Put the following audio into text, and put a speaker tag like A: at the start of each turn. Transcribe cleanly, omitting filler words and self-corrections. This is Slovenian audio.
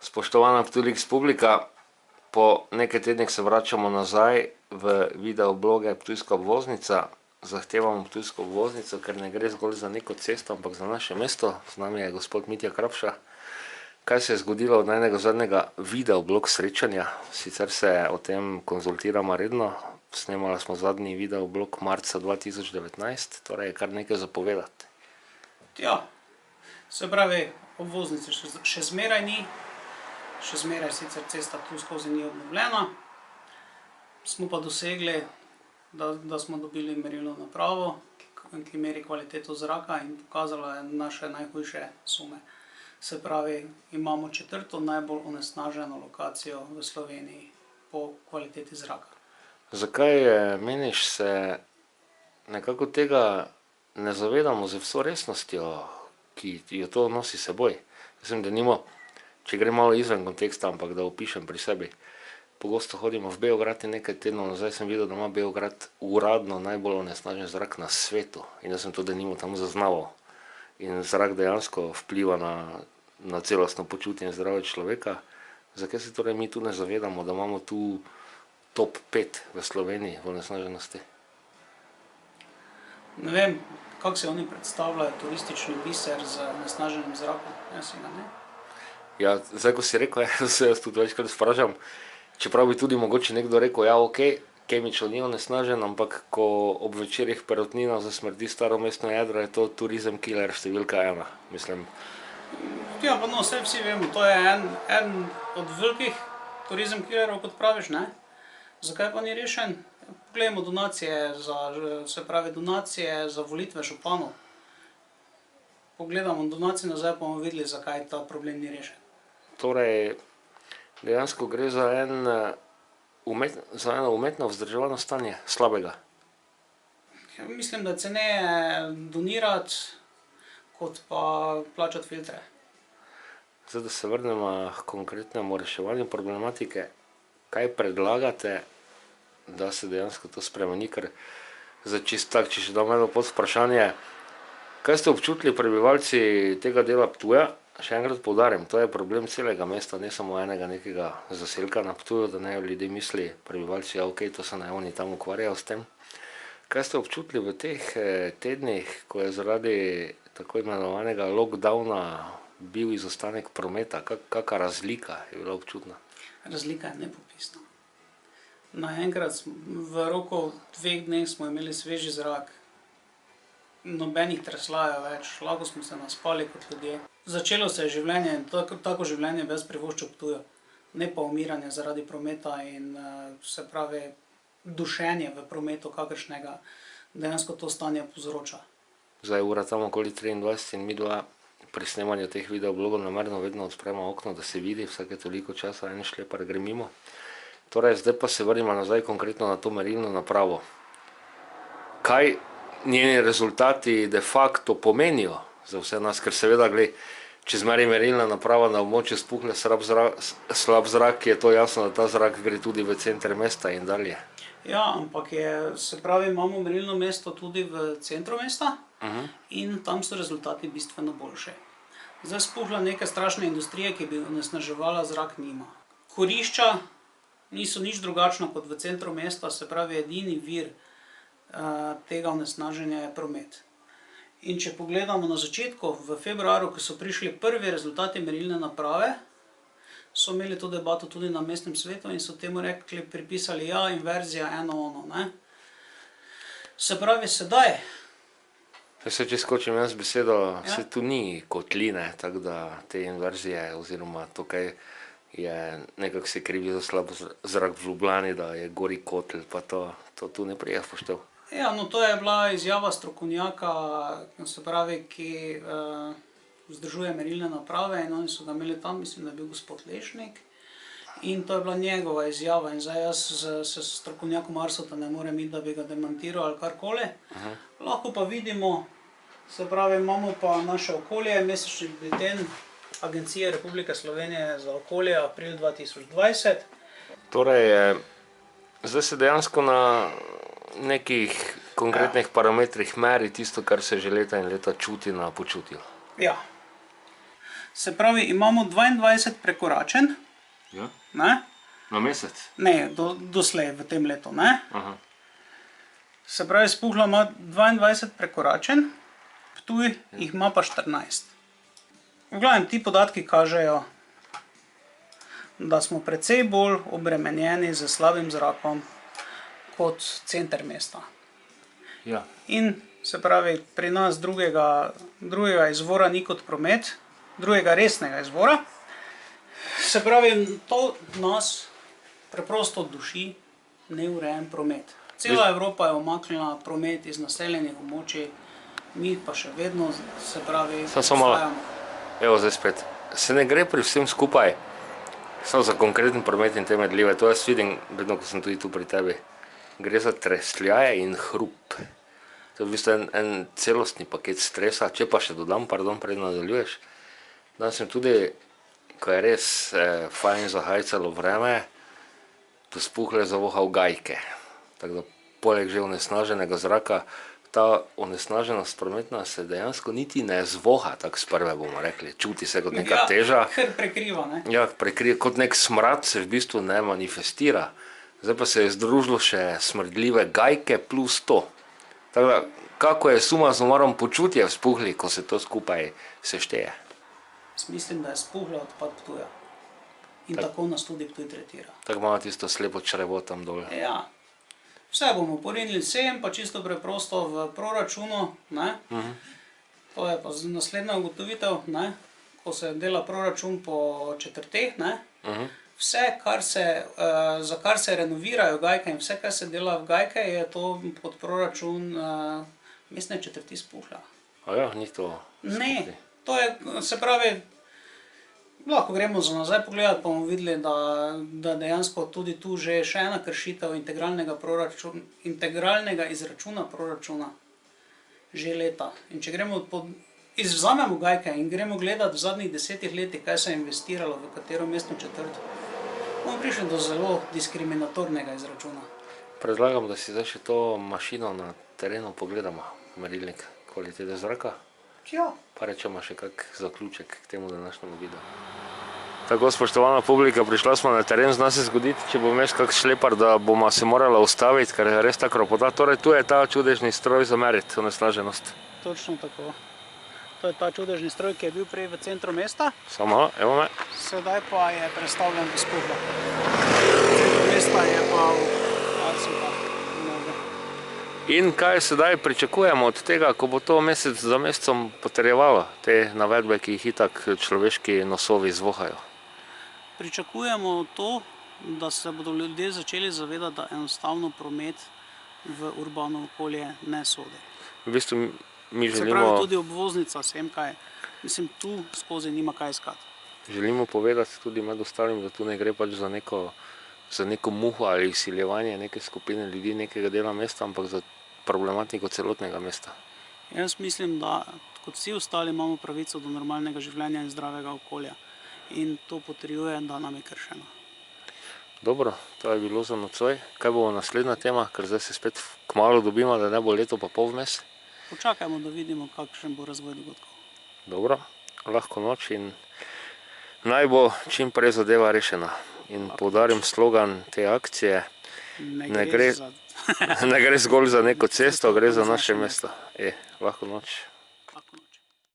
A: Spoštovana Ptujlik publika, po nekaj tednih se vračamo nazaj v videobloge Ptujska obvoznica. Zahtevamo Ptujsko obvoznico, ker ne gre zgolj za neko cesto, ampak za naše mesto. Z nami je gospod Mitja Krapša. Kaj se je zgodilo od najnega zadnjega videoblog srečanja? Sicer se o tem konzultiramo redno. Snemali smo zadnji videoblog marca 2019, torej je kar nekaj zapovedati.
B: Ja, se pravi, obvoznice še zmeraj ni. Še zmeraj sicer cesta tu skozi ni obnovljena. Smo pa dosegli, da smo dobili merilno napravo, ki meri kvaliteto zraka in pokazala je naše najhujše sume. Se pravi, imamo četrto najbolj onesnaženo lokacijo v Sloveniji po kvaliteti zraka.
A: Zakaj, meniš, se nekako tega ne zavedamo z vso resnostjo, ki jo to nosi seboj? Mislim, da nimo, če gre malo izven konteksta, ampak da opišem pri sebi. Pogosto hodimo v Beograd in nekaj tednov nazaj sem videl, da ima Beograd uradno najbolj onesnažen zrak na svetu. In da sem to denimo tam zaznaval. In zrak dejansko vpliva na celostno počutje in zdravje človeka. Zakaj se torej mi tu ne zavedamo, da imamo tu top 5 v Sloveniji v onesnaženosti?
B: Ne vem, kako se oni predstavljajo turistični biser z onesnaženim zrakom. Jaz si ga ne. Ja,
A: zdaj, ko si rekel, se jaz tudi večkrat sprašam, čeprav bi tudi mogoče nekdo rekel, ja, ok, kemično ni onesnažen, ampak ko ob večerih perutnina zasmrdi staro mestno jedro, je to turizem killer številka 1, mislim.
B: Ja, pa no, vsi vemo, to je en od velikih turizem killerov, kot praviš, ne? Zakaj pa ni rešen? Poglejmo donacije za volitve županov. Pogledamo donacije nazaj, pa bomo videli, zakaj ta problem ni rešen. Torej,
A: dejansko gre za eno umetno vzdrževano stanje slabega.
B: Ja, mislim, da ceneje donirati, kot pa plačati filtre.
A: Zdaj, da se vrnemo k konkretnemu reševanju problematike, kaj predlagate, da se dejansko to spremeni, ker čisto tako, če še dam eno podvprašanje, kaj ste občutili prebivalci tega dela Ptuja? Še enkrat poudarim, to je problem celega mesta, ne samo enega nekega zaselka na Ptuju, da ne ljudje misli, prebivalci, ja, ok, to se naj oni tam ukvarjajo s tem. Kaj ste občutili v teh tednih, ko je zaradi tako imenovanega lockdowna bil izostanek prometa? Kakšna razlika je bila občutna?
B: Razlika je nepopisna. Naenkrat v roku 2 dneh smo imeli sveži zrak. Nobenih treslajev več, lahko smo se naspali kot ljudje. Začelo se je življenje, tako življenje brez privoščil Ptuju. Ne pa umiranje zaradi prometa in se pravi dušenje v prometu, kakršnega dejansko to stanje povzroča.
A: Zdaj ura tam okoli 23 in mi dva pri snemanju teh videoblogov namerno vedno odpremo okno, da se vidi vsake toliko časa, en šlepar gre mimo. Torej, zdaj pa se vrnimo nazaj konkretno na to merilno napravo. Kaj njeni rezultati de facto pomenijo za vse nas, ker seveda, če zmeri merilna naprava na območju spuhne slab zrak, je to jasno, da ta zrak gre tudi v center mesta in dalje.
B: Ja, ampak se pravi, imamo merilno mesto tudi v centru mesta in tam so rezultati bistveno boljše. Zdaj spuhla neke strašne industrije, ki bi onesnaževala zrak, nima. Kurišča niso nič drugačna kot v centru mesta, se pravi, edini vir tega onesnaženja je promet. In če pogledamo na začetku, v februarju, ko so prišli prvi rezultati merilne naprave, so imeli to debato tudi na mestnem svetu in so temu pripisali, ja, inverzija, ono, ne. Se pravi, sedaj.
A: Če skočim jaz besedo, se tu ni kotline, tako da te inverzije oziroma to, kaj je nekako se krivi za slab zrak v Ljubljani, da je gori kotel, pa to tu ne prije poštev.
B: Ja, no to je bila izjava strokovnjaka, se pravi, ki vzdržuje merilne naprave in oni so ga imeli tam, mislim, da je bil gospod Lešnik. In to je bila njegova izjava in zdaj jaz se s strokovnjakom Arsota ne morem iti, da bi ga demantiral ali karkoli. Lahko pa vidimo, se pravi, imamo pa naše okolje, mesečni bilten Agencije Republike Slovenije za okolje, april 2020.
A: Torej, zdaj se dejansko na nekih konkretnih parametrih meri tisto, kar se že leta in leta čuti na počutju.
B: Ja. Se pravi, imamo 22 prekoračen,
A: Ja.
B: ne?
A: Na mesec?
B: Ne, doslej v tem letu, ne?
A: Aha.
B: Se pravi, Spuhla ima 22 prekoračen, Ptuj jih ima pa 14. V glavnem, ti podatki kažejo, da smo precej bolj obremenjeni z slabim zrakom kot center mesta.
A: Ja.
B: In se pravi, pri nas drugega izvora ni kot promet, drugega resnega izvora. Se pravi, to nas preprosto duši neurejen promet. Cela Evropa je umaknila promet iz naseljenih območij, mi pa še vedno, se pravi, ostajamo.
A: Evo zdaj spet. Se ne gre pri vsem skupaj samo za konkreten promet in te medljive. To jaz vidim, vedno ko sem tudi tu pri tebi. Gre za tresljaje in hrup. To je v bistvu en celostni paket stresa. Če pa še dodam, pardon, pred nadaljuješ. Danes sem tudi, ko je res fajn zahajcalo vreme, do Spuhle zavohal gajke. Tako da poleg že onesnaženega zraka, ta onesnaženost prometna se dejansko niti ne zvoha, tako sprve bomo rekli. Čuti se kot neka teža.
B: Ker prekriva, ne?
A: Ja, prekriva, kot nek smrad se v bistvu ne manifestira. Zdaj pa se je združilo še smrdljive gajke plus to. Tako da, kako je suma sumarum počutje v Spuhli, ko se to skupaj sešteje?
B: Mislim, da je Spuhla odpad Ptuja. In tako nas tudi Ptuj tretira.
A: Tako imamo tisto slepo črevo tam dol.
B: Ja. Vse bomo porinili sem, pa čisto preprosto v proračunu, ne? To je pa naslednja ugotovitev, ne? Ko se dela proračun po četrteh, ne? Vse, za kar se renovirajo gajke in vse, kar se dela v gajke, je to pod proračun mestne četrti Spuhla.
A: A ja, ni to skupaj?
B: Ne, to je, se pravi, lahko gremo za nazaj pogledati, pa bomo videli, da dejansko tudi tu že še ena kršitev integralnega izračuna proračuna že leta. In če izvzamemo gajke in gremo gledati v zadnjih 10 letih, kaj se je investiralo v katero mestno četrt, bomo prišli do zelo diskriminatornega izračuna.
A: Predlagam, da si zdaj še to mašino na terenu pogledamo, merilnik kvalitete zraka.
B: Ja.
A: Pa rečemo še kak zaključek k temu današnjemu videu. Tako, spoštovana publika, prišla smo na teren, zna se zgoditi, če bo vmes kak šlepar, da bomo se morala ustaviti, ker je res tako ropota. Torej, tu je ta čudežni stroj za meriti onesnaženost.
B: Točno tako. To je ta čudežni stroj, ki je bil prej v centru mesta.
A: Samo, evo me.
B: Sedaj pa je prestavljen v Spuhlo. Centru mesta je pa v Arsupa.
A: In kaj sedaj pričakujemo od tega, ko bo to mesec za mesecem potrjevalo te navedbe, ki jih itak človeški nosovi zvohajo?
B: Pričakujemo to, da se bodo ljudje začeli zavedati, da enostavno promet v urbano okolje ne sodi.
A: V bistvu mi
B: Se pravi
A: želimo,
B: tudi obvoznica, sem kaj, mislim, tu skozi nima kaj iskati.
A: želimo povedati tudi med ostalim, da tu ne gre pač za neko muho ali izsiljevanje neke skupine ljudi, nekega dela mesta, ampak za problematiko celotnega mesta.
B: Jaz mislim, da kot vsi ostali imamo pravico do normalnega življenja in zdravega okolja. In to potrjuje, da nam je kršeno.
A: Dobro, to je bilo za nocoj. Kaj bo naslednja tema, ker zdaj se spet kmalu dobimo, da ne bo leto pa pol vmes?
B: Počakajmo, da vidimo, kakšen bo razvoj dogodkov.
A: Dobro, lahko noč in naj bo čim prej zadeva rešena. In poudarim slogan te akcije, ne gre zgolj za neko cesto, gre za naše mesto. Lahko noč.